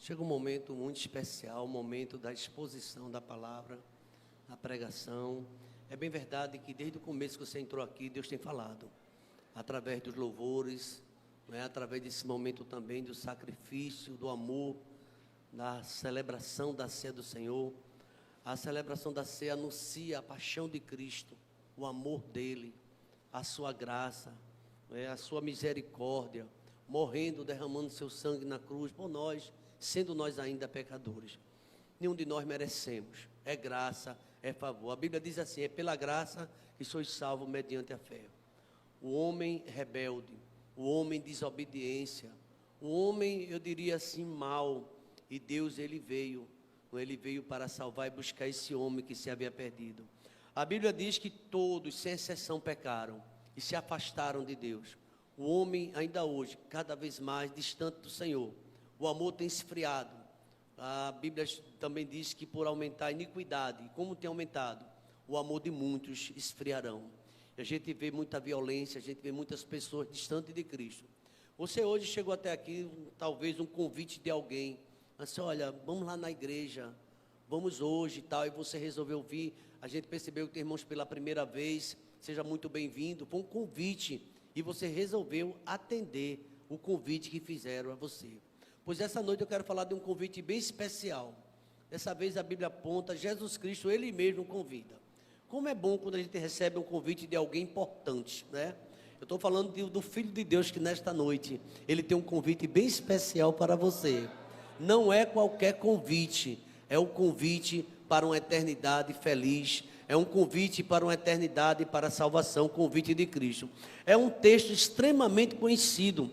Chega um momento muito especial, o momento da exposição da palavra, da pregação. É bem verdade que desde o começo que você entrou aqui, Deus tem falado, através dos louvores, não é? Através desse momento também do sacrifício, do amor, da celebração da ceia do Senhor. A celebração da ceia anuncia a paixão de Cristo, o amor dele, a sua graça, não é? A sua misericórdia, morrendo, derramando seu sangue na cruz por nós, sendo nós ainda pecadores. Nenhum de nós merecemos, é graça, é favor. A Bíblia diz assim: é pela graça que sois salvos mediante a fé. O homem rebelde, o homem desobediência, o homem, eu diria assim, mau, e Deus ele veio para salvar e buscar esse homem que se havia perdido. A Bíblia diz que todos, sem exceção, pecaram e se afastaram de Deus. O homem ainda hoje, cada vez mais distante do Senhor. O amor tem esfriado. A Bíblia também diz que por aumentar a iniquidade, como tem aumentado, o amor de muitos esfriarão. A gente vê muita violência, a gente vê muitas pessoas distantes de Cristo. Você hoje chegou até aqui, talvez um convite de alguém, assim: olha, vamos lá na igreja, vamos hoje e tal, e você resolveu vir. A gente percebeu que tem irmãos pela primeira vez, seja muito bem-vindo. Foi um convite e você resolveu atender o convite que fizeram a você. Pois essa noite eu quero falar de um convite bem especial. Dessa vez a Bíblia aponta, Jesus Cristo, Ele mesmo convida. Como é bom quando a gente recebe um convite de alguém importante, né? Eu estou falando do Filho de Deus, que nesta noite, Ele tem um convite bem especial para você. Não é qualquer convite, é um convite para uma eternidade feliz, é um convite para uma eternidade, para a salvação, convite de Cristo. É um texto extremamente conhecido,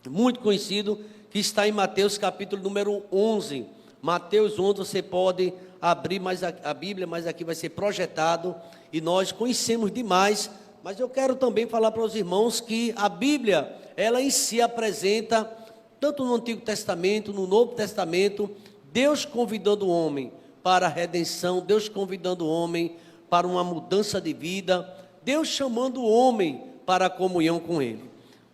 muito conhecido, que está em Mateus capítulo número 11. Mateus 11, você pode abrir mais a Bíblia, mas aqui vai ser projetado, e nós conhecemos demais, mas eu quero também falar para os irmãos que a Bíblia, ela em si apresenta, tanto no Antigo Testamento, no Novo Testamento, Deus convidando o homem para a redenção, Deus convidando o homem para uma mudança de vida, Deus chamando o homem para a comunhão com Ele.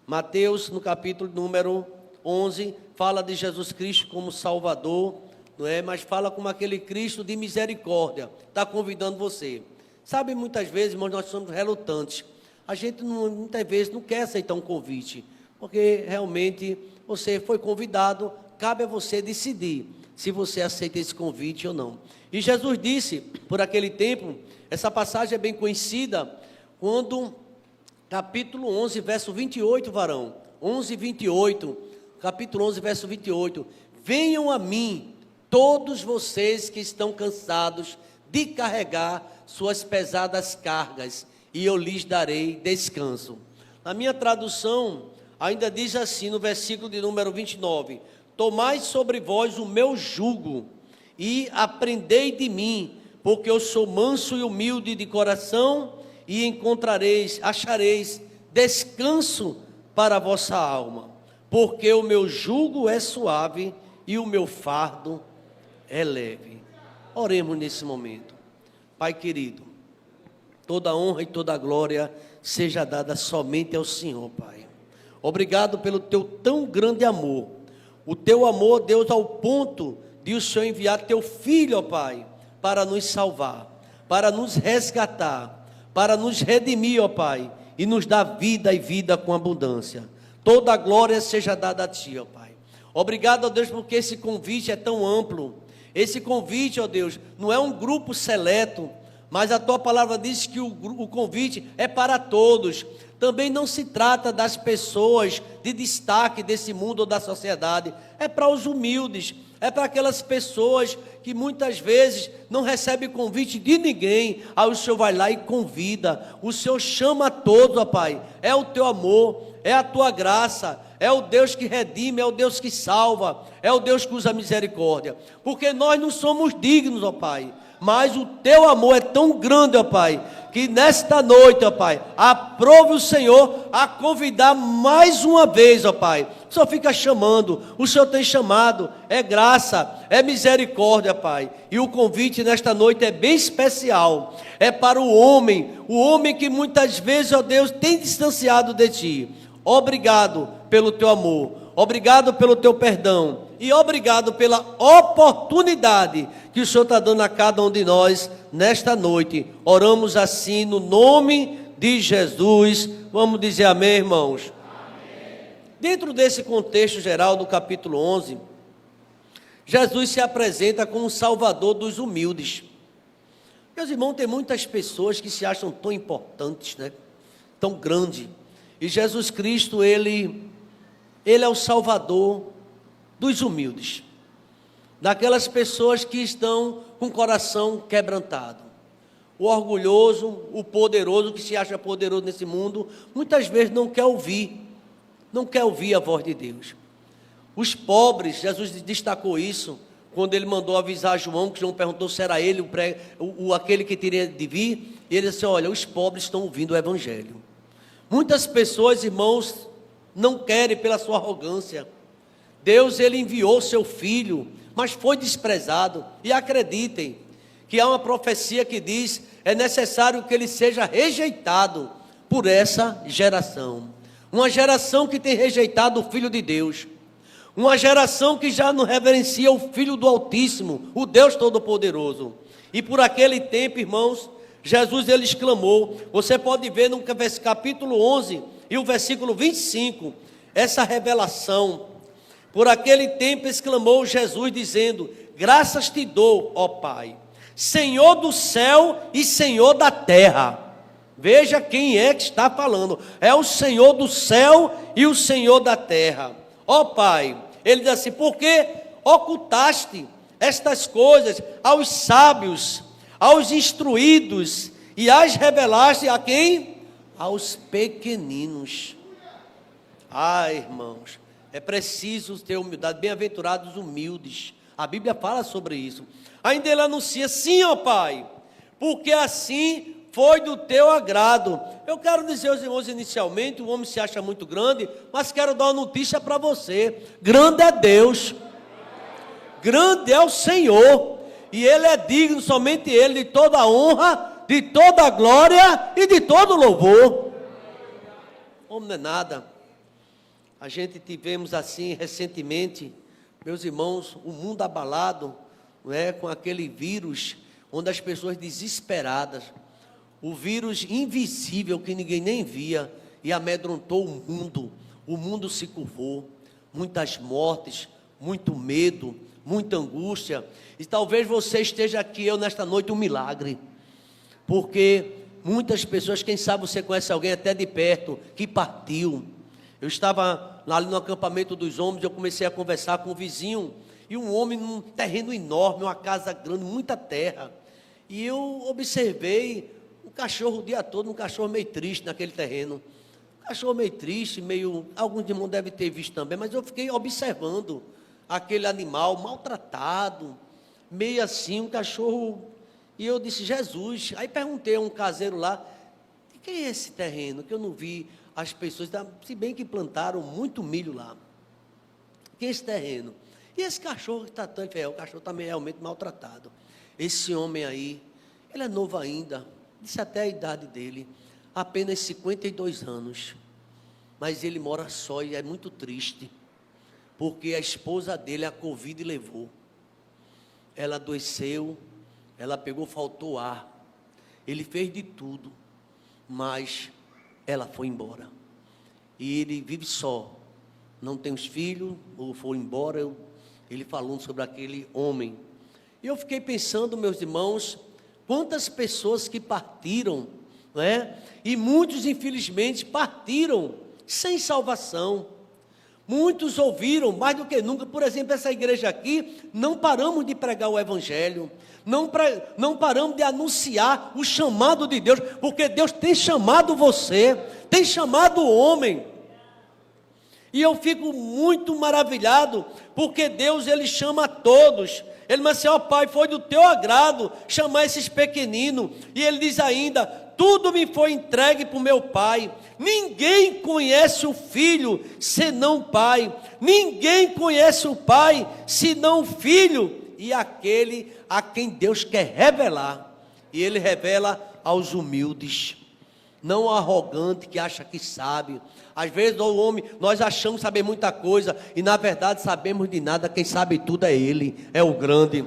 Mateus, no capítulo número 11, fala de Jesus Cristo como Salvador, não é? Mas fala como aquele Cristo de misericórdia, está convidando você. Sabe, muitas vezes, irmãos, nós somos relutantes. A gente muitas vezes não quer aceitar um convite, porque realmente você foi convidado, cabe a você decidir se você aceita esse convite ou não. E Jesus disse, por aquele tempo, essa passagem é bem conhecida, quando, capítulo 11, verso 28, varão, 11, 28, capítulo 11, verso 28, venham a mim, todos vocês que estão cansados de carregar suas pesadas cargas, e eu lhes darei descanso. Na minha tradução, ainda diz assim, no versículo de número 29, tomai sobre vós o meu jugo, e aprendei de mim, porque eu sou manso e humilde de coração, e achareis descanso para a vossa alma. Porque o meu jugo é suave e o meu fardo é leve. Oremos nesse momento. Pai querido, toda honra e toda glória seja dada somente ao Senhor, Pai. Obrigado pelo teu tão grande amor. O teu amor, Deus, ao ponto de o Senhor enviar teu Filho, ó Pai, para nos salvar, para nos resgatar, para nos redimir, ó Pai, e nos dar vida e vida com abundância. Toda a glória seja dada a Ti, ó Pai. Obrigado, ó Deus, porque esse convite é tão amplo. Esse convite, ó Deus, não é um grupo seleto, mas a Tua palavra diz que o convite é para todos. Também não se trata das pessoas de destaque desse mundo ou da sociedade. É para os humildes, é para aquelas pessoas que muitas vezes não recebem convite de ninguém. Aí o Senhor vai lá e convida. O Senhor chama a todos, ó Pai. É o Teu amor, é a Tua graça, é o Deus que redime, é o Deus que salva, é o Deus que usa misericórdia. Porque nós não somos dignos, ó Pai, mas o Teu amor é tão grande, ó Pai, que nesta noite, ó Pai, aprove o Senhor a convidar mais uma vez, ó Pai. O Senhor fica chamando, o Senhor tem chamado, é graça, é misericórdia, Pai. E o convite nesta noite é bem especial, é para o homem que muitas vezes, ó Deus, tem distanciado de Ti. Obrigado pelo Teu amor, obrigado pelo Teu perdão, e obrigado pela oportunidade que o Senhor está dando a cada um de nós nesta noite. Oramos assim no nome de Jesus. Vamos dizer amém, irmãos? Amém. Dentro desse contexto geral do capítulo 11, Jesus se apresenta como o Salvador dos humildes. Meus irmãos, tem muitas pessoas que se acham tão importantes, né? Tão grande. E Jesus Cristo, ele é o Salvador dos humildes, daquelas pessoas que estão com o coração quebrantado. O orgulhoso, o poderoso, que se acha poderoso nesse mundo, muitas vezes não quer ouvir a voz de Deus. Os pobres, Jesus destacou isso, quando ele mandou avisar João, que João perguntou se era ele aquele que teria de vir, e ele disse, olha, os pobres estão ouvindo o Evangelho. Muitas pessoas, irmãos, não querem pela sua arrogância. Deus, ele enviou seu Filho, mas foi desprezado. E acreditem, que há uma profecia que diz, é necessário que ele seja rejeitado por essa geração. Uma geração que tem rejeitado o Filho de Deus. Uma geração que já não reverencia o Filho do Altíssimo, o Deus Todo-Poderoso. E por aquele tempo, irmãos, Jesus ele exclamou, você pode ver no capítulo 11 e o versículo 25, essa revelação. Por aquele tempo exclamou Jesus dizendo, graças te dou, ó Pai, Senhor do céu e Senhor da terra. Veja quem é que está falando, é o Senhor do céu e o Senhor da terra. Ó Pai, ele diz assim, porque ocultaste estas coisas aos sábios, aos instruídos, e as revelaste a quem? Aos pequeninos. Irmãos, é preciso ter humildade, bem-aventurados os humildes, a Bíblia fala sobre isso. Ainda ele anuncia, sim, ó Pai, porque assim foi do teu agrado. Eu quero dizer aos irmãos inicialmente, o homem se acha muito grande, mas quero dar uma notícia para você, grande é Deus, grande é o Senhor, e Ele é digno, somente Ele, de toda a honra, de toda a glória e de todo louvor. Homem não é nada. A gente tivemos assim recentemente, meus irmãos, o mundo abalado, não é, com aquele vírus, onde as pessoas desesperadas, o vírus invisível que ninguém nem via, e amedrontou o mundo se curvou, muitas mortes, muito medo, muita angústia, e talvez você esteja aqui, eu nesta noite, um milagre, porque muitas pessoas, quem sabe você conhece alguém até de perto, que partiu. Eu estava ali no acampamento dos homens, eu comecei a conversar com um vizinho, e um homem num terreno enorme, uma casa grande, muita terra, e eu observei um cachorro o dia todo, um cachorro meio triste naquele terreno, um cachorro meio triste, alguns irmãos devem ter visto também, mas eu fiquei observando aquele animal maltratado, meio assim, um cachorro, e eu disse, Jesus, aí perguntei a um caseiro lá, de quem é esse terreno, que eu não vi as pessoas, se bem que plantaram muito milho lá, quem é esse terreno? E esse cachorro que está tão enfermo, o cachorro está realmente maltratado. Esse homem aí, ele é novo ainda, disse até a idade dele, apenas 52 anos, mas ele mora só e é muito triste, porque a esposa dele, a Covid, levou. Ela adoeceu, ela pegou, faltou ar, ele fez de tudo, mas ela foi embora. E ele vive só, não tem os filhos, ou foi embora. Ele falou sobre aquele homem. E eu fiquei pensando, meus irmãos, quantas pessoas que partiram, não é? E muitos, infelizmente, partiram sem salvação. Muitos ouviram, mais do que nunca, por exemplo, essa igreja aqui, não paramos de pregar o Evangelho, não paramos de anunciar o chamado de Deus, porque Deus tem chamado você, tem chamado o homem. E eu fico muito maravilhado, porque Deus, Ele chama a todos. Ele diz assim, ó Pai, foi do teu agrado chamar esses pequeninos. E Ele diz ainda, tudo me foi entregue por meu Pai. Ninguém conhece o Filho, senão o Pai. Ninguém conhece o Pai, senão o Filho. E aquele a quem Deus quer revelar. E Ele revela aos humildes. Não o arrogante que acha que sabe. Às vezes o homem, nós achamos saber muita coisa e na verdade sabemos de nada. Quem sabe tudo é Ele, é o grande.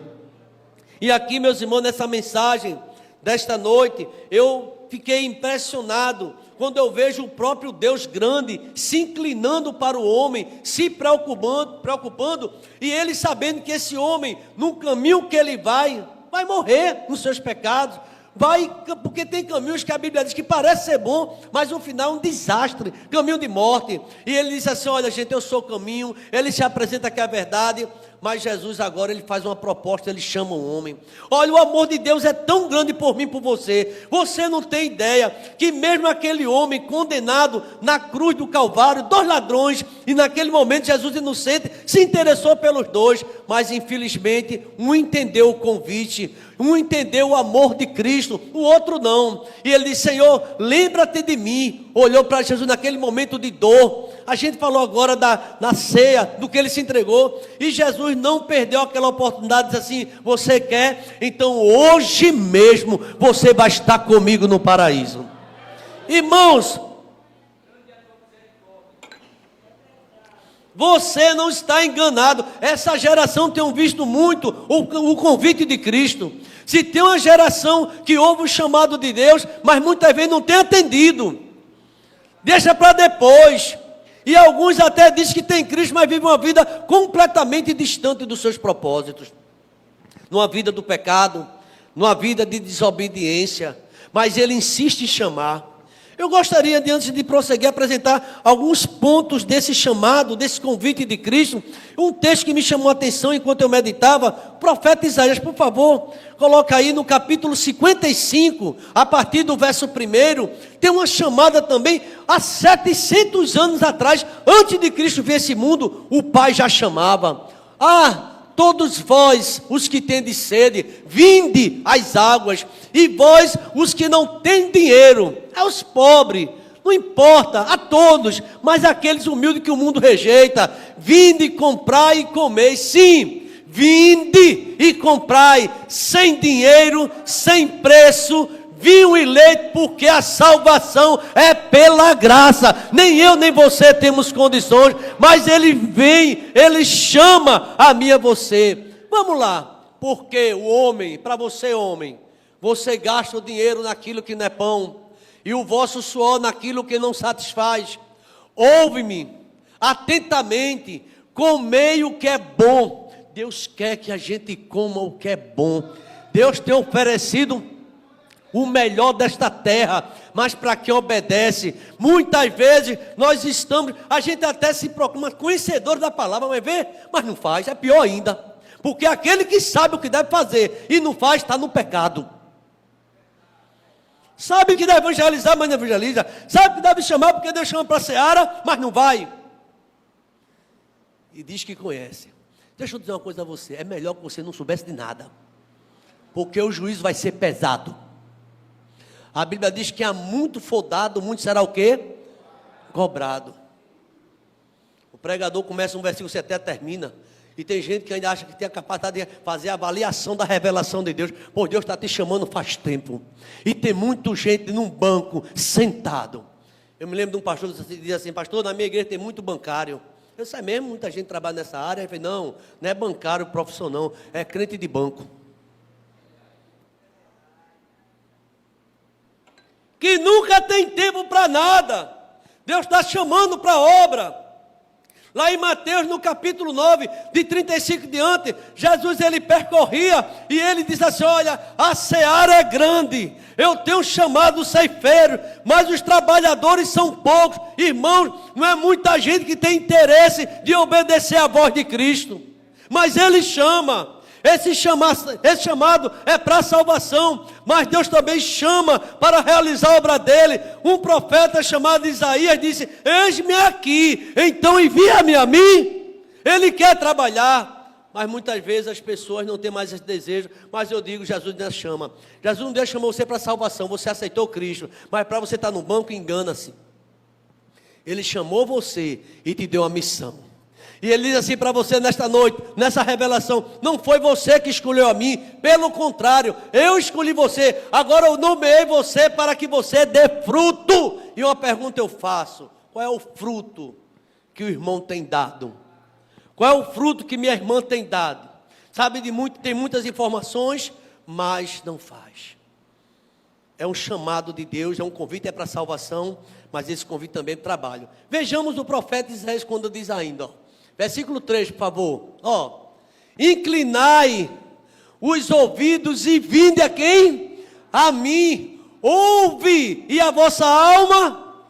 E aqui, meus irmãos, nessa mensagem desta noite, eu fiquei impressionado quando eu vejo o próprio Deus grande se inclinando para o homem, se preocupando, e ele sabendo que esse homem, no caminho que ele vai morrer nos seus pecados. Porque tem caminhos que a Bíblia diz que parece ser bom, mas no final é um desastre, caminho de morte. E ele diz assim: olha gente, eu sou o caminho. Ele se apresenta que é a verdade. Mas Jesus agora ele faz uma proposta, ele chama o homem. Olha, o amor de Deus é tão grande por mim e por você. Você não tem ideia que mesmo aquele homem condenado na cruz do Calvário, 2 ladrões, e naquele momento Jesus inocente se interessou pelos 2, mas infelizmente um entendeu o convite, um entendeu o amor de Cristo, o outro não. E ele disse: Senhor, lembra-te de mim. Olhou para Jesus naquele momento de dor. A gente falou agora na ceia, do que ele se entregou, e Jesus não perdeu aquela oportunidade, disse assim: você quer? Então hoje mesmo você vai estar comigo no paraíso. Irmãos, você não está enganado. Essa geração tem visto muito o convite de Cristo. Se tem uma geração que ouve o chamado de Deus, mas muitas vezes não tem atendido, deixa para depois. E alguns até dizem que tem Cristo, mas vivem uma vida completamente distante dos seus propósitos. Numa vida do pecado, numa vida de desobediência. Mas ele insiste em chamar. Eu gostaria, antes de prosseguir, apresentar alguns pontos desse chamado, desse convite de Cristo. Um texto que me chamou a atenção enquanto eu meditava, o profeta Isaías, por favor, coloca aí no capítulo 55, a partir do verso 1, tem uma chamada também, há 700 anos atrás, antes de Cristo vir esse mundo, o Pai já chamava: todos vós, os que tendes sede, vinde às águas, e vós, os que não têm dinheiro, aos pobres, não importa, a todos, mas aqueles humildes que o mundo rejeita, vinde, comprai e comei. Sim, vinde e comprai, sem dinheiro, sem preço, vinho e leite, porque a salvação é pela graça. Nem eu nem você temos condições, mas ele vem, ele chama a mim e a você. Vamos lá, porque o homem, para você homem, você gasta o dinheiro naquilo que não é pão, e o vosso suor naquilo que não satisfaz. Ouve-me atentamente, comei o que é bom. Deus quer que a gente coma o que é bom. Deus tem oferecido o melhor desta terra, mas para quem obedece, muitas vezes nós estamos, a gente até se proclama conhecedor da palavra, mas não faz, é pior ainda, porque aquele que sabe o que deve fazer e não faz, está no pecado. Sabe que deve evangelizar, mas não evangeliza. Sabe que deve chamar, porque Deus chama para a seara, mas não vai. E diz que conhece. Deixa eu dizer uma coisa a você, é melhor que você não soubesse de nada, porque o juízo vai ser pesado. A Bíblia diz que há muito for dado, muito será o quê? Cobrado. O pregador começa um versículo, você até termina. E tem gente que ainda acha que tem a capacidade de fazer a avaliação da revelação de Deus. Pô, Deus está te chamando faz tempo. E tem muita gente num banco, sentado. Eu me lembro de um pastor que dizia assim: pastor, na minha igreja tem muito bancário. Eu disse: é mesmo? Muita gente trabalha nessa área. Ele falou: não é bancário profissional, é crente de banco. Que nunca tem tempo para nada. Deus está chamando para a obra. Lá em Mateus, no capítulo 9, de 35 diante, Jesus ele percorria e ele diz assim: olha, a seara é grande, eu tenho chamado ceifeiros, mas os trabalhadores são poucos. Irmãos, não é muita gente que tem interesse de obedecer à voz de Cristo, mas ele chama. Esse chamado é para a salvação, mas Deus também chama para realizar a obra dele. Um profeta chamado Isaías disse: eis-me aqui, então envia-me a mim. Ele quer trabalhar, mas muitas vezes as pessoas não têm mais esse desejo. Mas eu digo, Jesus ainda chama. Jesus não chamou você para a salvação, você aceitou Cristo, mas para você estar no banco, engana-se. Ele chamou você e te deu a missão. E ele diz assim para você nesta noite, nessa revelação: não foi você que escolheu a mim, pelo contrário, eu escolhi você. Agora eu nomeei você para que você dê fruto. E uma pergunta eu faço: qual é o fruto que o irmão tem dado? Qual é o fruto que minha irmã tem dado? Sabe de muito, tem muitas informações, mas não faz. É um chamado de Deus, é um convite, é para a salvação, mas esse convite também é para trabalho. Vejamos o profeta Isaías quando diz ainda, versículo 3, por favor. Inclinai os ouvidos e vinde a quem? A mim. Ouve, e a vossa alma,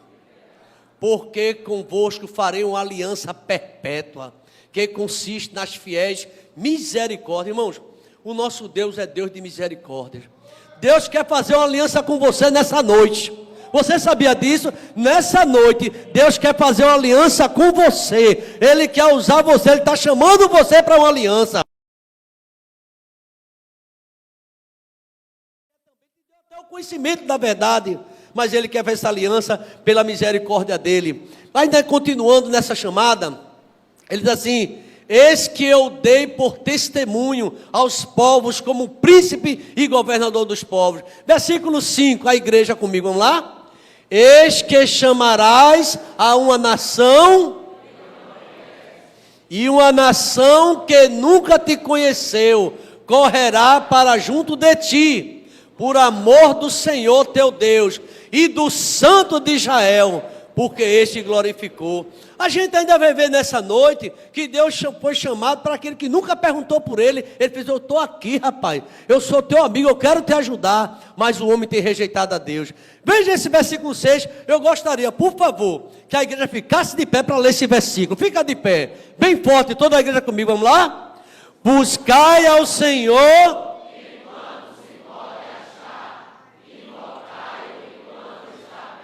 porque convosco farei uma aliança perpétua, que consiste nas fiéis misericórdia. Irmãos, o nosso Deus é Deus de misericórdia. Deus quer fazer uma aliança com você nessa noite. Você sabia disso? Nessa noite, Deus quer fazer uma aliança com você. Ele quer usar você, Ele está chamando você para uma aliança. Até o conhecimento da verdade, mas Ele quer ver essa aliança pela misericórdia dEle. Ainda continuando nessa chamada, Ele diz assim: eis que eu dei por testemunho aos povos como príncipe e governador dos povos. Versículo 5, a igreja comigo, vamos lá? Eis que chamarás a uma nação, e uma nação que nunca te conheceu, correrá para junto de ti, por amor do Senhor teu Deus, e do Santo de Israel, porque este glorificou. A gente ainda vai ver nessa noite que Deus foi chamado para aquele que nunca perguntou por ele. Ele fez: eu estou aqui, rapaz, eu sou teu amigo, eu quero te ajudar. Mas o homem tem rejeitado a Deus. Veja esse versículo 6. Eu gostaria, por favor, que a igreja ficasse de pé para ler esse versículo. Fica de pé, bem forte, toda a igreja comigo, vamos lá? Buscai ao Senhor.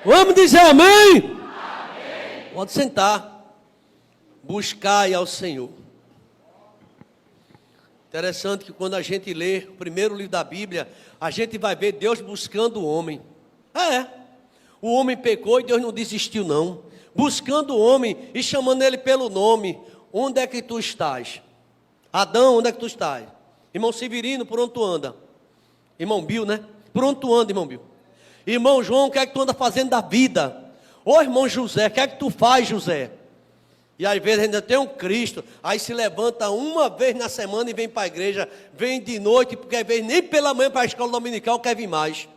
Vamos dizer amém? Pode sentar. Buscai ao Senhor. Interessante que quando a gente lê o primeiro livro da Bíblia, a gente vai ver Deus buscando o homem. O homem pecou e Deus não desistiu não. Buscando o homem e chamando ele pelo nome. Onde é que tu estás? Adão, onde é que tu estás? Irmão Severino, por onde tu anda? Irmão Bill, né? Por onde tu anda, irmão Bill? Irmão João, o que é que tu anda fazendo da vida? Ô irmão José, o que é que tu faz, José? E às vezes ainda tem um Cristo, aí se levanta uma vez na semana e vem para a igreja, vem de noite, porque às vezes nem pela manhã para a escola dominical quer vir mais.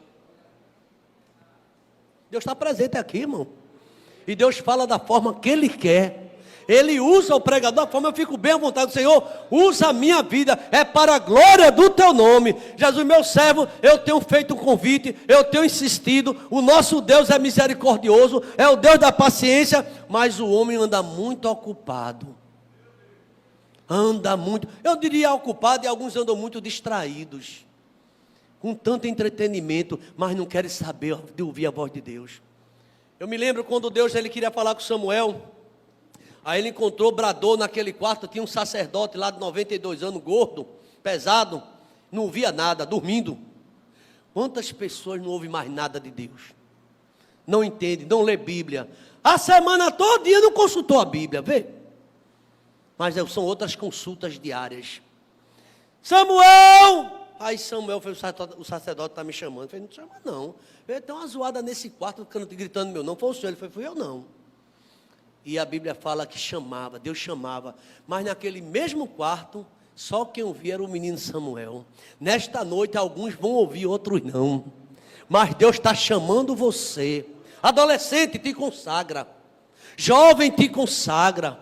Deus está presente aqui, irmão. E Deus fala da forma que Ele quer. Ele usa o pregador da forma, eu fico bem à vontade. Senhor, usa a minha vida, é para a glória do teu nome. Jesus, meu servo, eu tenho feito um convite, eu tenho insistido. O nosso Deus é misericordioso, é o Deus da paciência, mas o homem anda muito ocupado. Anda muito, eu diria ocupado, e alguns andam muito distraídos, com tanto entretenimento, mas não querem saber de ouvir a voz de Deus. Eu me lembro quando Deus ele queria falar com Samuel. Aí ele encontrou, bradou naquele quarto, tinha um sacerdote lá de 92 anos, gordo, pesado, não via nada, dormindo. Quantas pessoas não ouvem mais nada de Deus? Não entendem, não lê Bíblia. A semana toda não consultou a Bíblia, vê? Mas são outras consultas diárias. Samuel! Aí Samuel, o sacerdote está me chamando. Eu falei: não chama não. Tem uma zoada nesse quarto, gritando meu nome. Foi o senhor, ele falou: fui eu não. E a Bíblia fala que chamava, Deus chamava. Mas naquele mesmo quarto, só quem ouvia era o menino Samuel. Nesta noite, alguns vão ouvir, outros não. Mas Deus está chamando você. Adolescente, te consagra. Jovem, te consagra.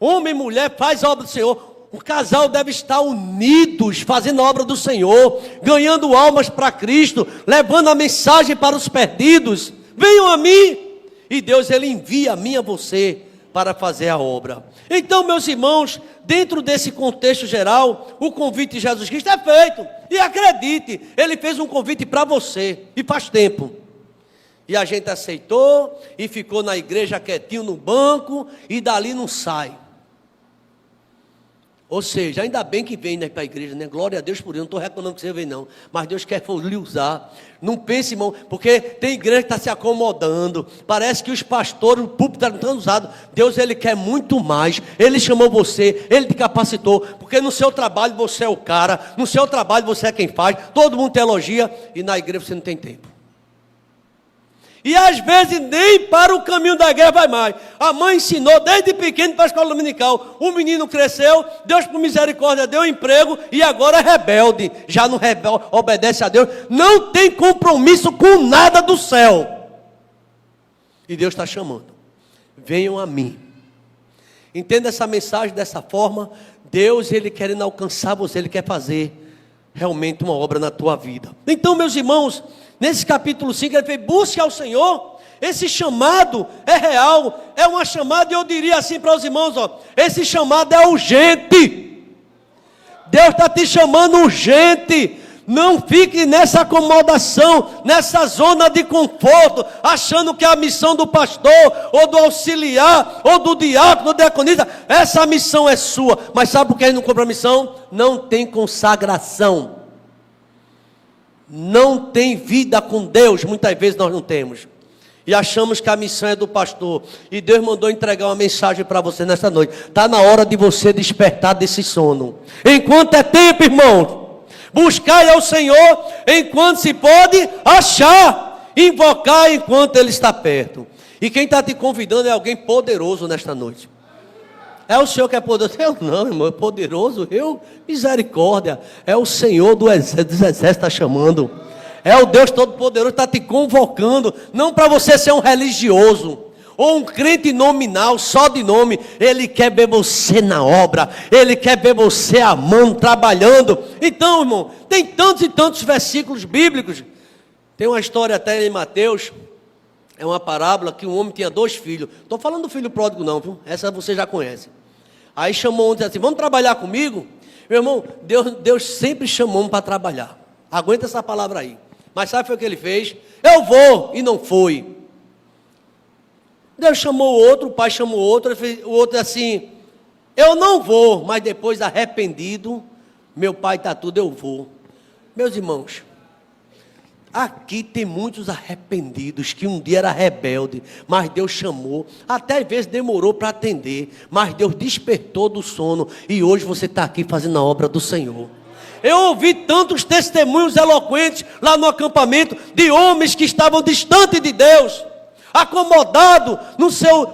Homem e mulher, faz a obra do Senhor. O casal deve estar unidos, fazendo a obra do Senhor, ganhando almas para Cristo, levando a mensagem para os perdidos. Venham a mim. E Deus, Ele envia a mim e a você para fazer a obra. Então, meus irmãos, dentro desse contexto geral, o convite de Jesus Cristo é feito. E acredite, Ele fez um convite para você, e faz tempo. E a gente aceitou, e ficou na igreja quietinho no banco, e dali não sai. Ou seja, ainda bem que vem, né, para a igreja, né? Glória a Deus por isso. Não estou reclamando que você vem, não. Mas Deus quer lhe usar. Não pense, irmão, porque tem igreja que está se acomodando. Parece que os pastores, o púlpito não estão usados. Deus, Ele quer muito mais. Ele chamou você, Ele te capacitou. Porque no seu trabalho você é o cara. No seu trabalho você é quem faz. Todo mundo te elogia. E na igreja você não tem tempo. E às vezes nem para o caminho da guerra vai mais. A mãe ensinou desde pequeno para a escola dominical. O menino cresceu, Deus por misericórdia deu emprego e agora é rebelde. Já não obedece a Deus. Não tem compromisso com nada do céu. E Deus está chamando. Venham a mim. Entenda essa mensagem dessa forma. Deus, Ele querendo alcançar você, Ele quer fazer realmente uma obra na tua vida. Então, meus irmãos, nesse capítulo 5, ele fez, busque ao Senhor. Esse chamado é real, é uma chamada, e eu diria assim para os irmãos, ó, esse chamado é urgente. Deus está te chamando urgente. Não fique nessa acomodação, nessa zona de conforto, achando que é a missão do pastor, ou do auxiliar, ou do diácono, do diaconista, essa missão é sua. Mas sabe por que ele não compra a missão? Não tem consagração. Não tem vida com Deus, muitas vezes nós não temos. E achamos que a missão é do pastor. E Deus mandou entregar uma mensagem para você nesta noite. Está na hora de você despertar desse sono. Enquanto é tempo, irmão, buscai ao Senhor enquanto se pode achar. Invocar enquanto Ele está perto. E quem está te convidando é alguém poderoso nesta noite. É o Senhor que é poderoso? Eu não, irmão, é poderoso, misericórdia. É o Senhor dos exércitos que está chamando. É o Deus Todo-Poderoso que está te convocando. Não para você ser um religioso, ou um crente nominal, só de nome. Ele quer ver você na obra. Ele quer ver você amando, trabalhando. Então, irmão, tem tantos e tantos versículos bíblicos. Tem uma história até em Mateus. É uma parábola que um homem tinha 2 filhos. Estou falando do filho pródigo não, viu? Essa você já conhece. Aí chamou um e disse assim, vamos trabalhar comigo? Meu irmão, Deus sempre chamou um para trabalhar. Aguenta essa palavra aí. Mas sabe o que ele fez? Eu vou, e não foi. Deus chamou o outro, o pai chamou o outro, o outro assim, eu não vou, mas depois arrependido, meu pai está tudo, eu vou. Meus irmãos, aqui tem muitos arrependidos que um dia era rebelde, mas Deus chamou, até às vezes demorou para atender, mas Deus despertou do sono e hoje você está aqui fazendo a obra do Senhor. Eu ouvi tantos testemunhos eloquentes lá no acampamento de homens que estavam distantes de Deus, acomodado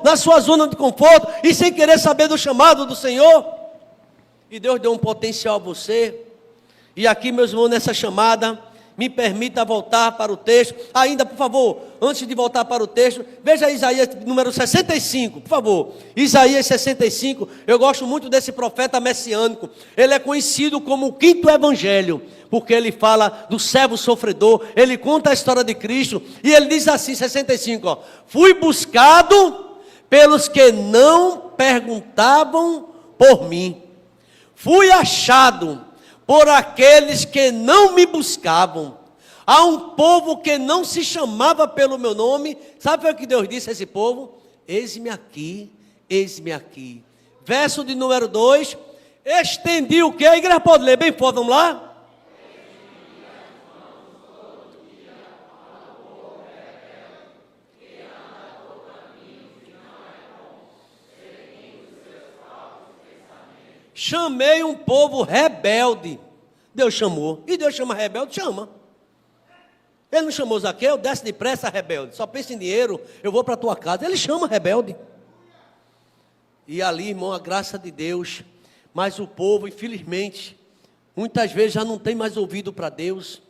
na sua zona de conforto e sem querer saber do chamado do Senhor. E Deus deu um potencial a você. E aqui, meus irmãos, nessa chamada, me permita voltar para o texto. Ainda, por favor, antes de voltar para o texto, veja Isaías número 65, por favor. Isaías 65, eu gosto muito desse profeta messiânico. Ele é conhecido como o 5º evangelho, porque ele fala do servo sofredor, ele conta a história de Cristo, e ele diz assim, 65, ó, fui buscado pelos que não perguntavam por mim, fui achado por aqueles que não me buscavam. Há um povo que não se chamava pelo meu nome. Sabe o que Deus disse a esse povo? Eis-me aqui, eis-me aqui. Verso de número 2. Estendi o que? A igreja pode ler bem forte, vamos lá? Chamei um povo rebelde. Deus chamou. E Deus chama rebelde? Chama. Ele não chamou Zaqueu? Desce depressa, rebelde. Só pensa em dinheiro, eu vou para a tua casa. Ele chama rebelde. E ali, irmão, a graça de Deus. Mas o povo, infelizmente, muitas vezes já não tem mais ouvido para Deus.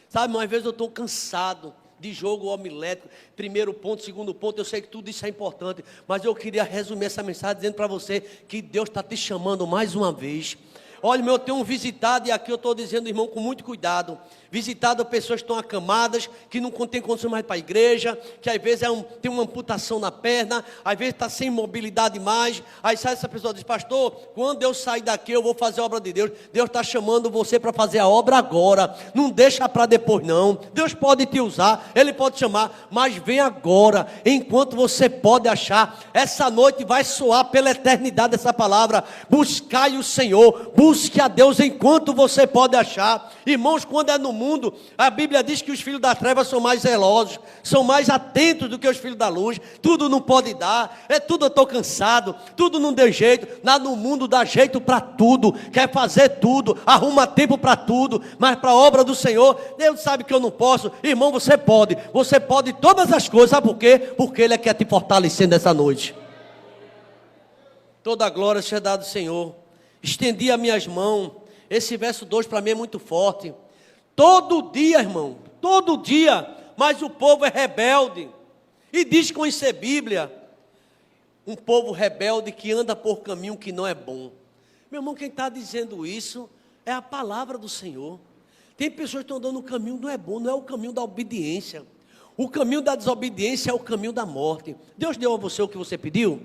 Sabe, às vezes eu estou cansado de jogo homilético, primeiro ponto, segundo ponto, eu sei que tudo isso é importante, mas eu queria resumir essa mensagem dizendo para você que Deus está te chamando mais uma vez. Olha, meu, eu tenho visitado, e aqui eu estou dizendo, irmão, com muito cuidado, visitado pessoas que estão acamadas, que não têm condição mais para a igreja, que às vezes tem uma amputação na perna, às vezes está sem mobilidade mais, aí sai essa pessoa e diz, pastor, quando eu sair daqui eu vou fazer a obra de Deus. Deus está chamando você para fazer a obra agora, não deixa para depois não. Deus pode te usar, Ele pode chamar, mas vem agora, enquanto você pode achar. Essa noite vai soar pela eternidade essa palavra, buscai o Senhor, busque a Deus enquanto você pode achar. Irmãos, quando é no mundo, a Bíblia diz que os filhos das trevas são mais zelosos, são mais atentos do que os filhos da luz. Tudo não pode dar, tudo eu estou cansado, tudo não deu jeito. Lá no mundo dá jeito para tudo, quer fazer tudo, arruma tempo para tudo, mas para a obra do Senhor, Deus sabe que eu não posso. Irmão, você pode todas as coisas. Sabe por quê? Porque Ele quer te fortalecer nessa noite. Toda a glória seja dada ao Senhor. Estendi as minhas mãos. Esse verso 2 para mim é muito forte. Todo dia, irmão, todo dia, mas o povo é rebelde, e diz conhecer Bíblia, um povo rebelde que anda por caminho que não é bom. Meu irmão, quem está dizendo isso é a palavra do Senhor. Tem pessoas que estão andando no caminho que não é bom, não é o caminho da obediência. O caminho da desobediência é o caminho da morte. Deus deu a você o que você pediu?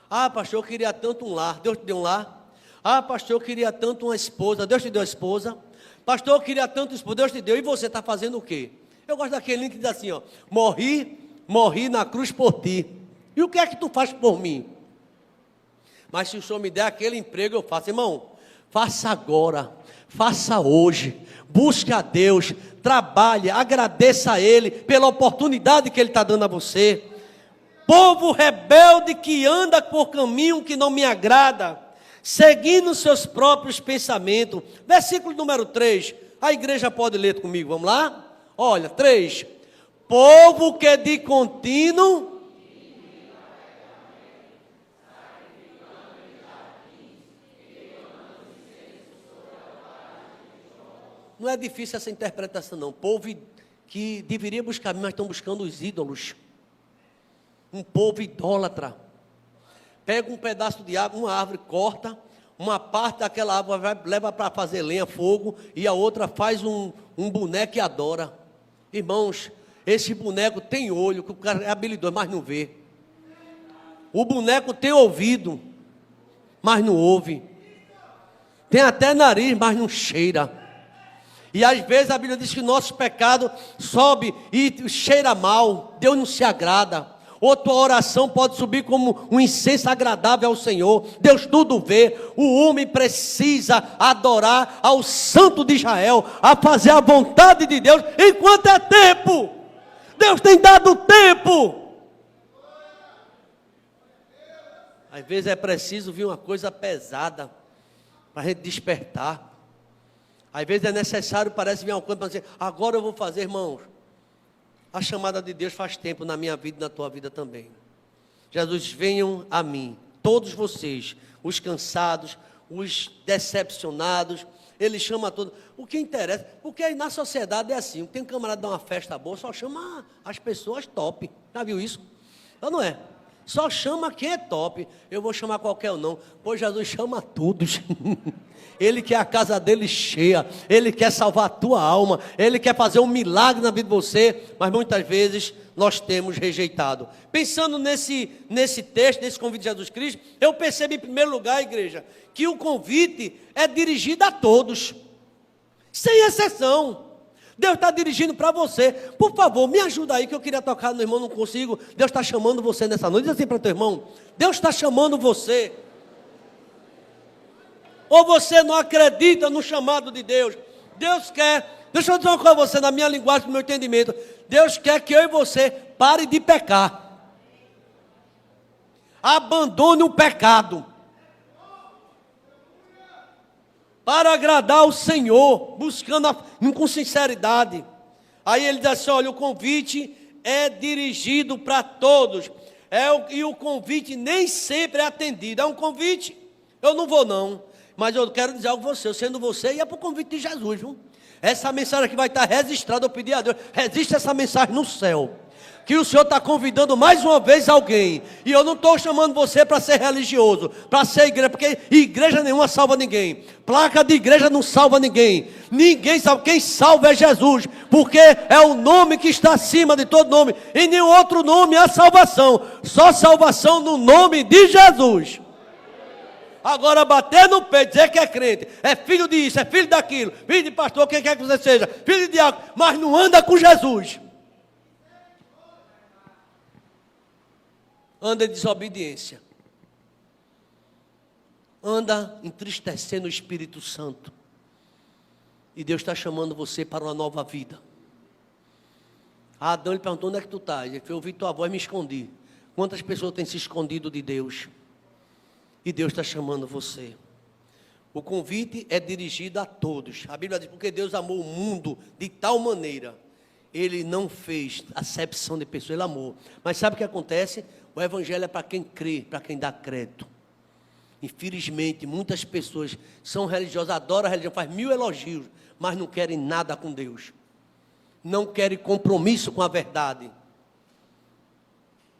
Ah, pastor, eu queria tanto um lar. Deus te deu um lar? Ah, pastor, eu queria tanto uma esposa. Deus te deu a esposa? Pastor, eu queria tanto esposa. Deus te deu. E você está fazendo o quê? Eu gosto daquele link que diz assim, ó: morri na cruz por ti. E o que é que tu faz por mim? Mas se o Senhor me der aquele emprego, eu faço. Irmão, faça agora, faça hoje, busque a Deus, trabalhe, agradeça a Ele pela oportunidade que Ele está dando a você. Povo rebelde que anda por caminho que não me agrada, seguindo seus próprios pensamentos. Versículo número 3, a igreja pode ler comigo, vamos lá? Olha, 3, povo que de contínuo não é difícil essa interpretação não. Povo que deveria buscar, mas estão buscando os ídolos. Um povo idólatra. Pega um pedaço de árvore, uma árvore, corta, uma parte daquela árvore leva para fazer lenha, fogo, e a outra faz um boneco e adora. Irmãos, esse boneco tem olho, que o cara é habilidoso, mas não vê. O boneco tem ouvido, mas não ouve. Tem até nariz, mas não cheira. E às vezes a Bíblia diz que nosso pecado sobe e cheira mal, Deus não se agrada. Ou tua oração pode subir como um incenso agradável ao Senhor. Deus tudo vê. O homem precisa adorar ao Santo de Israel, a fazer a vontade de Deus, enquanto é tempo. Deus tem dado tempo. Às vezes é preciso vir uma coisa pesada para a gente despertar. Às vezes é necessário, parece vir uma coisa para dizer, agora eu vou fazer, irmãos. A chamada de Deus faz tempo na minha vida e na tua vida também. Jesus, venham a mim, todos vocês, os cansados, os decepcionados. Ele chama todos. O que interessa, porque aí na sociedade é assim, tem um camarada que dá uma festa boa, só chama as pessoas top. Já viu isso? Ou não é? Só chama quem é top. Eu vou chamar qualquer um não, pois Jesus chama todos. Ele quer a casa dele cheia, Ele quer salvar a tua alma, Ele quer fazer um milagre na vida de você, mas muitas vezes nós temos rejeitado. Pensando nesse texto, nesse convite de Jesus Cristo, eu percebo em primeiro lugar, igreja, que o convite é dirigido a todos, sem exceção. Deus está dirigindo para você. Por favor, me ajuda aí, que eu queria tocar no irmão, não consigo. Deus está chamando você nessa noite. Diz assim para o teu irmão: Deus está chamando você. Ou você não acredita no chamado de Deus? Deus quer, deixa eu dizer uma coisa a você, na minha linguagem, no meu entendimento. Deus quer que eu e você pare de pecar. Abandone o pecado. Para agradar o Senhor, buscando com sinceridade. Aí ele diz assim, olha, o convite é dirigido para todos. E o convite nem sempre é atendido. É um convite, eu não vou não. Mas eu quero dizer algo a você, eu sendo você, ia para o convite de Jesus, viu? Essa mensagem aqui vai estar registrada, eu pedi a Deus, registre essa mensagem no céu. Que o Senhor está convidando mais uma vez alguém. E eu não estou chamando você para ser religioso, para ser igreja, porque igreja nenhuma salva ninguém. Placa de igreja não salva ninguém. Ninguém salva. Quem salva é Jesus, porque é o nome que está acima de todo nome. Em nenhum outro nome há salvação. Só salvação no nome de Jesus. Agora bater no peito, dizer que é crente, é filho disso, é filho daquilo, filho de pastor, quem quer que você seja, filho de diácono, mas não anda com Jesus. Anda em desobediência. Anda entristecendo o Espírito Santo. E Deus está chamando você para uma nova vida. Adão lhe perguntou: onde é que tu estás? Ele falou: eu ouvi tua voz e me escondi. Quantas pessoas têm se escondido de Deus? E Deus está chamando você. O convite é dirigido a todos. A Bíblia diz: porque Deus amou o mundo de tal maneira. Ele não fez acepção de pessoas, Ele amou. Mas sabe o que acontece? O Evangelho é para quem crê, para quem dá crédito. Infelizmente, muitas pessoas são religiosas, adoram a religião, fazem 1000 elogios, mas não querem nada com Deus. Não querem compromisso com a verdade.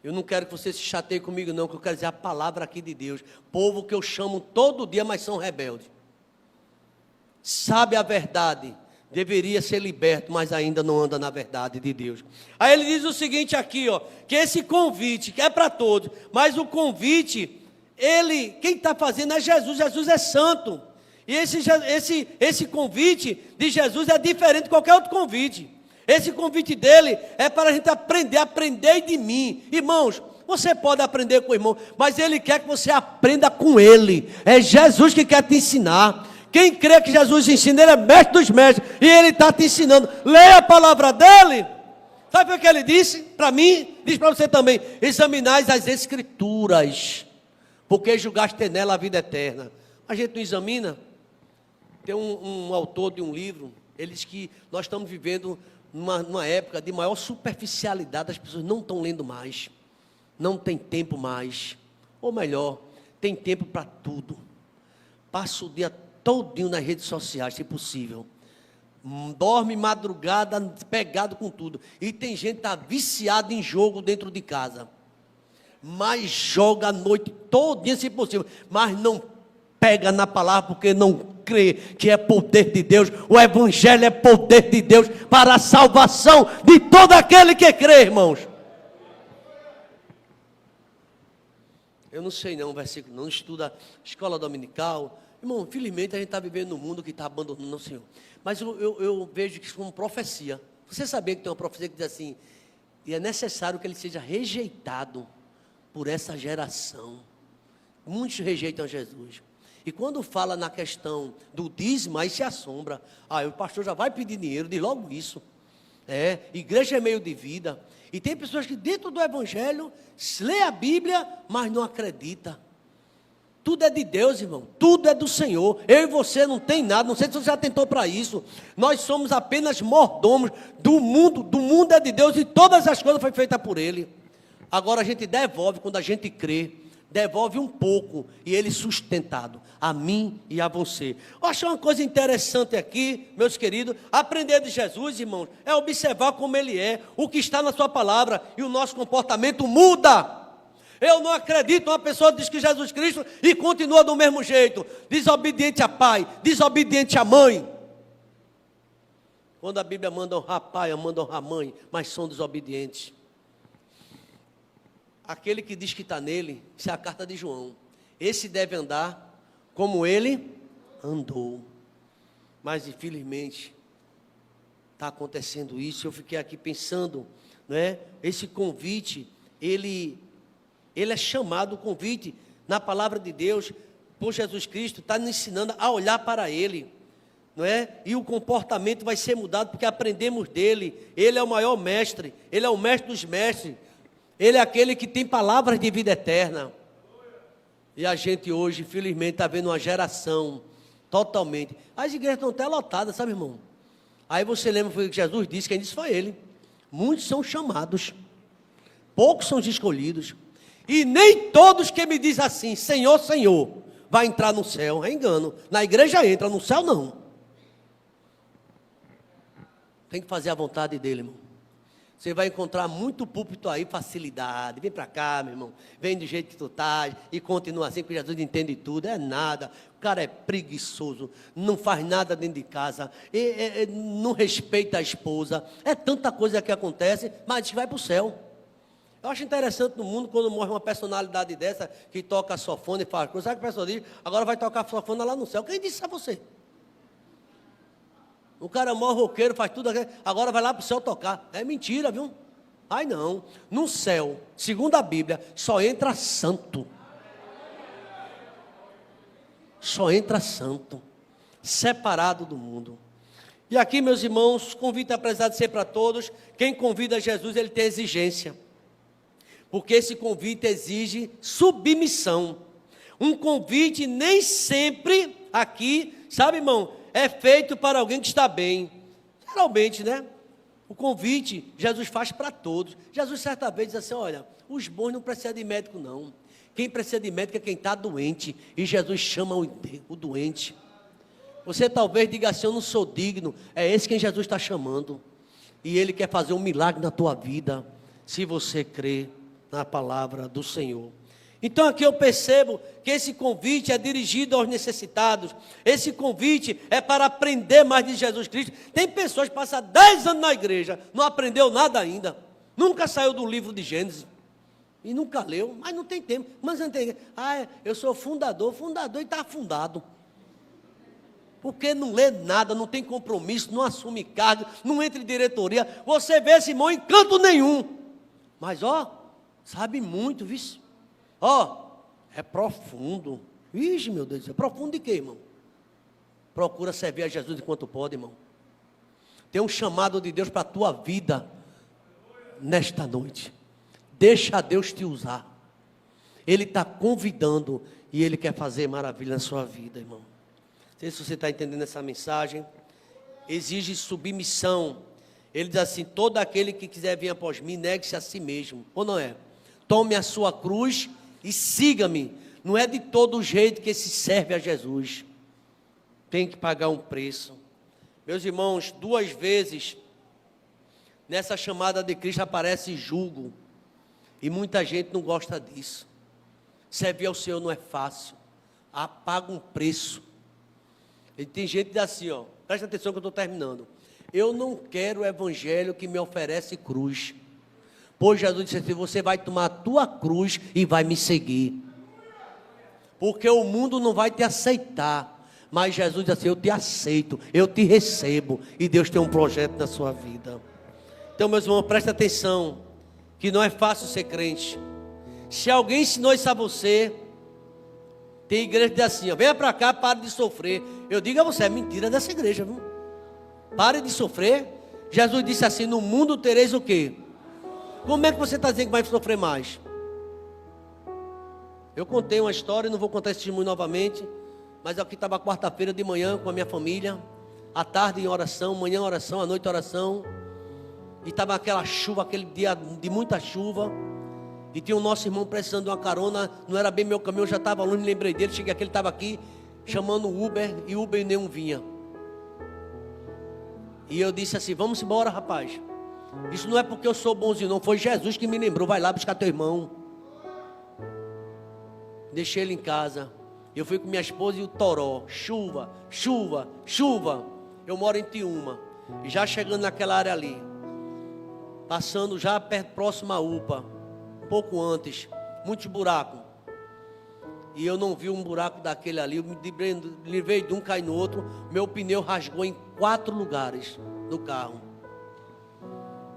Eu não quero que você se chateie comigo não, que eu quero dizer a palavra aqui de Deus. Povo que eu chamo todo dia, mas são rebeldes. Sabe a verdade, deveria ser liberto, mas ainda não anda na verdade de Deus. Aí ele diz o seguinte aqui, ó, que esse convite, que é para todos, mas o convite, quem está fazendo é Jesus. Jesus é santo. E esse convite de Jesus é diferente de qualquer outro convite. Esse convite dele é para a gente aprender de mim. Irmãos, você pode aprender com o irmão, mas ele quer que você aprenda com ele. É Jesus que quer te ensinar. Quem crê que Jesus ensina, ele é mestre dos mestres, e ele está te ensinando. Leia a palavra dele. Sabe o que ele disse para mim? Diz para você também: examinais as escrituras, porque julgaste ter nela a vida eterna. A gente não examina. Tem um autor de um livro, ele diz que nós estamos vivendo numa época de maior superficialidade. As pessoas não estão lendo mais, não tem tempo mais, ou melhor, tem tempo para tudo. Passa o dia todinho nas redes sociais, se possível, dorme madrugada, pegado com tudo. E tem gente que está viciada em jogo dentro de casa, mas joga a noite todinha, se possível, mas não pega na palavra, porque não crê que é poder de Deus. O Evangelho é poder de Deus para a salvação de todo aquele que crê, irmãos. Eu não sei não, versículo não estuda escola dominical. Irmão, infelizmente a gente está vivendo num mundo que está abandonando o Senhor. Mas eu vejo que isso como profecia. Você sabia que tem uma profecia que diz assim: e é necessário que ele seja rejeitado por essa geração. Muitos rejeitam Jesus. E quando fala na questão do dízimo, aí se assombra. O pastor já vai pedir dinheiro, diz logo isso. Igreja é meio de vida. E tem pessoas que dentro do Evangelho lê a Bíblia, mas não acredita. Tudo é de Deus, irmão. Tudo é do Senhor. Eu e você não tem nada. Não sei se você já tentou para isso. Nós somos apenas mordomos do mundo. Do mundo é de Deus e todas as coisas foram feitas por Ele. Agora a gente devolve quando a gente crê. Devolve um pouco e Ele sustentado a mim e a você. Eu acho uma coisa interessante aqui, meus queridos. Aprender de Jesus, irmãos, é observar como Ele é, o que está na sua palavra, e o nosso comportamento muda. Eu não acredito numa pessoa que diz que Jesus Cristo e continua do mesmo jeito, desobediente a pai, desobediente à mãe. Quando a Bíblia manda honrar pai, manda honrar mãe, mas são desobedientes. Aquele que diz que está nele, isso é a carta de João. Esse deve andar como ele andou. Mas infelizmente está acontecendo isso. Eu fiquei aqui pensando, não é? Esse convite, ele é chamado, o convite na palavra de Deus por Jesus Cristo, está nos ensinando a olhar para Ele, não é? E o comportamento vai ser mudado porque aprendemos dele. Ele é o maior mestre, Ele é o mestre dos mestres. Ele é aquele que tem palavras de vida eterna. E a gente hoje, infelizmente, está vendo uma geração totalmente. As igrejas estão até lotadas, sabe, irmão? Aí você lembra que Jesus disse, quem disse foi Ele. Muitos são chamados, poucos são escolhidos. E nem todos que me dizem assim, Senhor, Senhor, vai entrar no céu. É engano. Na igreja entra, no céu não. Tem que fazer a vontade dEle, irmão. Você vai encontrar muito púlpito aí, facilidade. Vem para cá, meu irmão. Vem do jeito que tu estás. E continua assim, porque Jesus entende tudo. É nada. O cara é preguiçoso. Não faz nada dentro de casa. Não respeita a esposa. É tanta coisa que acontece, mas a gente vai para o céu. Eu acho interessante no mundo, quando morre uma personalidade dessa, que toca sofone e faz coisa. Sabe o que a pessoa diz? Agora vai tocar sofone lá no céu. Quem disse isso a você? O cara morre roqueiro, faz tudo aquilo, agora vai lá para o céu tocar. É mentira, viu? Ai não. No céu, segundo a Bíblia, só entra santo. Só entra santo. Separado do mundo. E aqui, meus irmãos, convite apesar de ser para todos. Quem convida Jesus, ele tem exigência. Porque esse convite exige submissão. Um convite nem sempre aqui, sabe, irmão, é feito para alguém que está bem. Geralmente, né? O convite, Jesus faz para todos. Jesus certa vez diz assim, olha, os bons não precisam de médico não. Quem precisa de médico é quem está doente. E Jesus chama o doente. Você talvez diga assim, eu não sou digno. É esse quem Jesus está chamando. E Ele quer fazer um milagre na tua vida, se você crê na palavra do Senhor. Então aqui eu percebo que esse convite é dirigido aos necessitados. Esse convite é para aprender mais de Jesus Cristo. Tem pessoas que passam 10 anos na igreja, não aprendeu nada ainda. Nunca saiu do livro de Gênesis. E nunca leu, mas não tem tempo. Mas não tem. Eu sou fundador e está afundado. Porque não lê nada, não tem compromisso, não assume cargo, não entra em diretoria. Você vê esse irmão em canto nenhum. Mas sabe muito, viu? É profundo. Ixi, meu Deus, é profundo de quê, irmão? Procura servir a Jesus enquanto pode, irmão. Tem um chamado de Deus para a tua vida nesta noite. Deixa Deus te usar. Ele está convidando e Ele quer fazer maravilha na sua vida, irmão. Não sei se você está entendendo essa mensagem. Exige submissão. Ele diz assim, todo aquele que quiser vir após mim, negue-se a si mesmo. Ou não é? Tome a sua cruz e siga-me. Não é de todo jeito que se serve a Jesus. Tem que pagar um preço. Meus irmãos, 2 vezes nessa chamada de Cristo aparece jugo. E muita gente não gosta disso. Servir ao Senhor não é fácil. Paga um preço. E tem gente que diz assim, presta atenção que eu estou terminando. Eu não quero o evangelho que me oferece cruz. Pois Jesus disse assim, você vai tomar a tua cruz e vai me seguir. Porque o mundo não vai te aceitar. Mas Jesus disse assim, eu te aceito, eu te recebo. E Deus tem um projeto na sua vida. Então, meus irmãos, presta atenção. Que não é fácil ser crente. Se alguém ensinou isso a você, tem igreja que diz assim, venha para cá, pare de sofrer. Eu digo a você, é mentira dessa igreja, viu? Pare de sofrer. Jesus disse assim, no mundo tereis o quê? Como é que você está dizendo que vai sofrer mais? Eu contei uma história, não vou contar esse testemunho novamente, mas aqui estava quarta-feira de manhã com a minha família, à tarde em oração, manhã oração, à noite oração, e estava aquela chuva, aquele dia de muita chuva, e tinha o nosso irmão precisando de uma carona, não era bem meu caminho, eu já estava longe, me lembrei dele, cheguei aqui, ele estava aqui, chamando o Uber, e Uber nenhum vinha. E eu disse assim, vamos embora, rapaz. Isso não é porque eu sou bonzinho, não. Foi Jesus que me lembrou. Vai lá buscar teu irmão. Deixei ele em casa. Eu fui com minha esposa e o Toró. Chuva, chuva, chuva. Eu moro em Tiúma. E já chegando naquela área ali. Passando já perto, próximo à UPA. Um pouco antes. Muitos buracos. E eu não vi um buraco daquele ali. Eu me livrei de um, caí no outro. Meu pneu rasgou em 4 lugares do carro.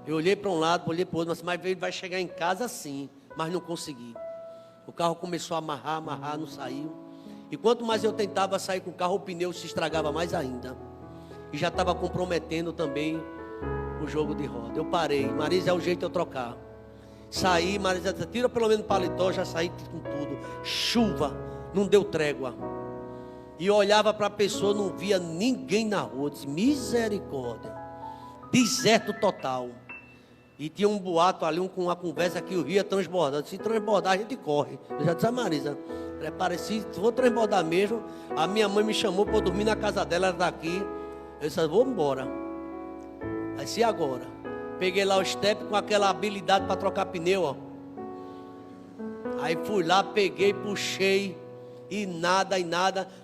Eu olhei para um lado, olhei para o outro, mas ele vai chegar em casa sim, mas não consegui. O carro começou a amarrar, não saiu. E quanto mais eu tentava sair com o carro, o pneu se estragava mais ainda. E já estava comprometendo também o jogo de roda. Eu parei, Marisa, é o jeito de eu trocar. Saí, Marisa disse, tira pelo menos o paletó, já saí com tudo. Chuva, não deu trégua. E eu olhava para a pessoa, não via ninguém na rua. Eu disse, misericórdia. Deserto total. E tinha um boato ali, com uma conversa que o rio ia transbordar. Se transbordar, a gente corre. Eu já disse a Marisa, prepare-se, se vou transbordar mesmo. A minha mãe me chamou para eu dormir na casa dela, ela está aqui. Eu disse, vou embora. Aí se agora? Peguei lá o step com aquela habilidade para trocar pneu, ó. Aí fui lá, peguei, puxei. E nada.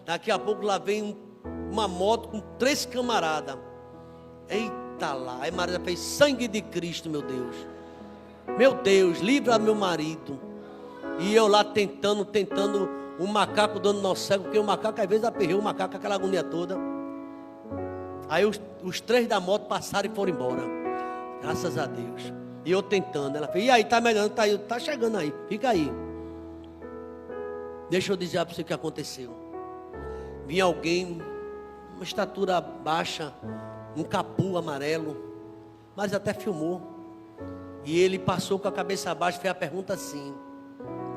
Daqui a pouco lá vem uma moto com 3 camaradas. Eita lá. Aí Maria fez: sangue de Cristo, meu Deus. Meu Deus, livra meu marido. E eu lá tentando, o macaco dando nó cego, porque o macaco às vezes aperreu o macaco, aquela agonia toda. Aí os 3 da moto passaram e foram embora. Graças a Deus. E eu tentando. Ela fez: e aí, tá melhorando? Tá chegando aí, fica aí. Deixa eu dizer para você o que aconteceu. Vinha alguém, uma estatura baixa, um capu amarelo, mas até filmou. E ele passou com a cabeça baixa e fez a pergunta assim: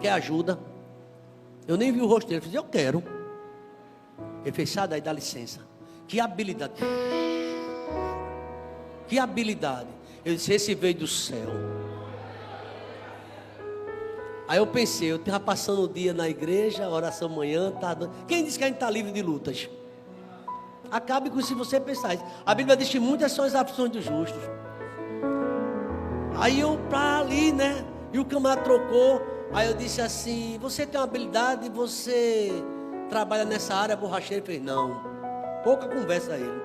quer ajuda? Eu nem vi o rosto dele. Eu fiz: eu quero. Ele fez: sai daí, dá licença. Que habilidade. Que habilidade. Eu disse: esse veio do céu. Aí eu pensei, eu estava passando o dia na igreja, oração manhã, quem disse que a gente está livre de lutas? Acabe com isso se você pensar isso. A Bíblia diz que muitas são as aflições dos justos. Aí eu para ali, né? E o camarada trocou. Aí eu disse assim: você tem uma habilidade, você trabalha nessa área borracheira? Ele fez: não. Pouca conversa a ele.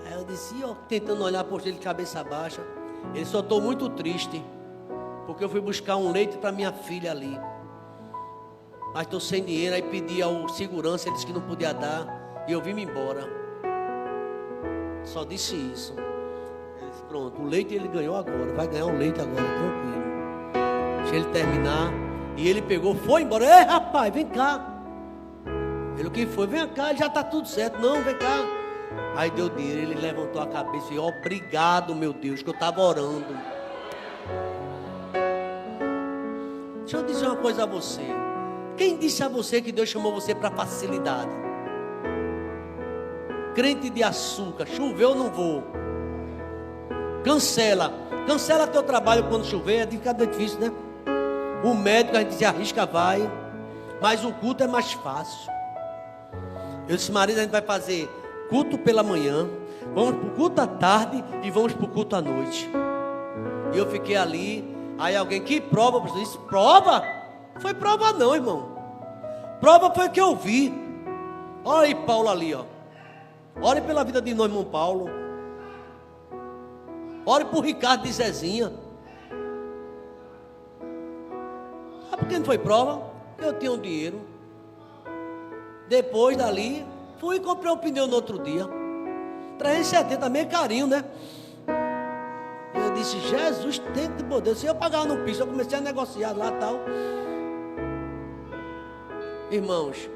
Aí eu disse, ó, tentando olhar por ele de cabeça baixa. Ele só: estou muito triste, porque eu fui buscar um leite para minha filha ali, mas estou sem dinheiro. Aí pedi ao segurança, ele disse que não podia dar, e eu vim-me embora. Só disse isso. Ele disse: pronto, o leite ele ganhou agora, vai ganhar o leite agora, tranquilo. Deixa ele terminar. E ele pegou, foi embora. Ei, rapaz, vem cá. Ele: o que foi? Vem cá, já está tudo certo. Não, vem cá. Aí deu dinheiro, ele levantou a cabeça e: obrigado, meu Deus, que eu estava orando. Deixa eu dizer uma coisa a você. Quem disse a você que Deus chamou você para facilidade? Crente de açúcar, choveu, não vou. Cancela teu trabalho quando chover, fica difícil, né? O médico a gente se arrisca, vai. Mas o culto é mais fácil. Eu disse: marido, a gente vai fazer culto pela manhã, vamos para o culto à tarde e vamos para o culto à noite. E eu fiquei ali. Aí alguém: que prova? Eu disse: prova? Foi prova não, irmão. Prova foi que eu vi. Olha aí Paulo ali, ó. Ore pela vida de nós, irmão Paulo. Ore por Ricardo e Zezinha. Sabe por que não foi prova? Porque eu tinha um dinheiro. Depois dali, fui e comprei um pneu no outro dia. 370, meio carinho, né? Eu disse: Jesus tem que poder. Se eu pagar no piso, eu comecei a negociar lá e tal. Irmãos,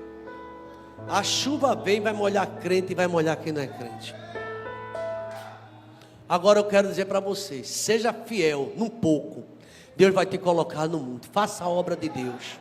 a chuva vem, vai molhar crente e vai molhar quem não é crente. Agora eu quero dizer para vocês: seja fiel num pouco, Deus vai te colocar no mundo. Faça a obra de Deus.